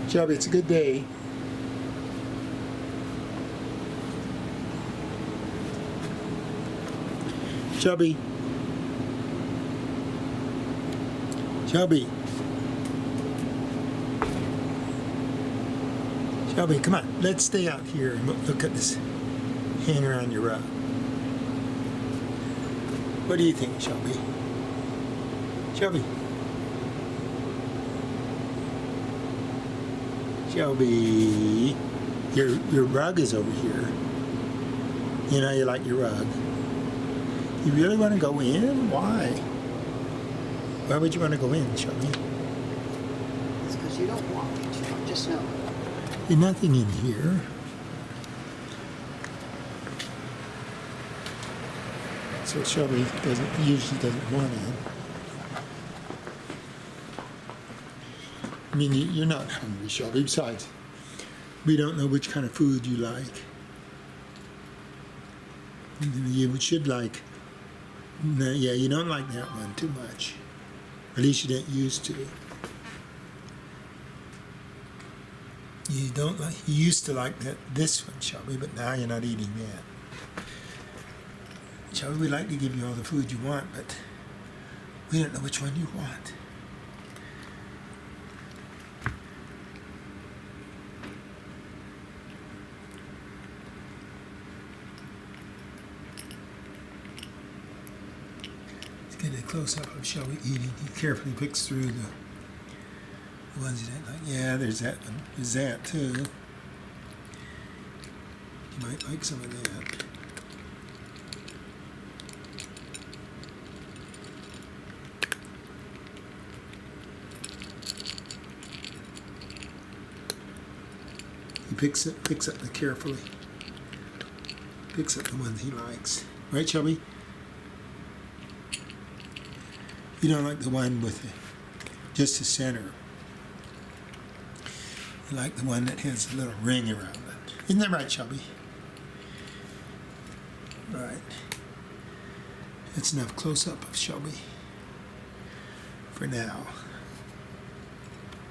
Shelby, it's a good day. Shelby. Shelby. Shelby, come on. Let's stay out here and look at this hang around your rug. What do you think, Shelby? Shelby. Shelby. Your rug is over here. You know you like your rug. You really want to go in? Why? Why would you want to go in, Shelby? It's because you don't want me to. Just know. There's nothing in here. So Shelby usually doesn't want in. I mean, you're not hungry, Shelby. Besides, we don't know which kind of food you like. You should like. No, yeah, you don't like that one too much. At least you didn't used to. You don't like. You used to like this one, Shelby, but now you're not eating that. Shelby, we'd like to give you all the food you want, but we don't know which one you want. Let's get a close-up of Shelby eating. He carefully picks through the ones he didn't like. Yeah, there's that one. There's that, too. You might like some of that. He picks up the carefully. Picks up the ones he likes. Right, Shelby? You don't like the one with just the center. You like the one that has a little ring around it. Isn't that right, Shelby? Right. That's enough close-up of Shelby for now.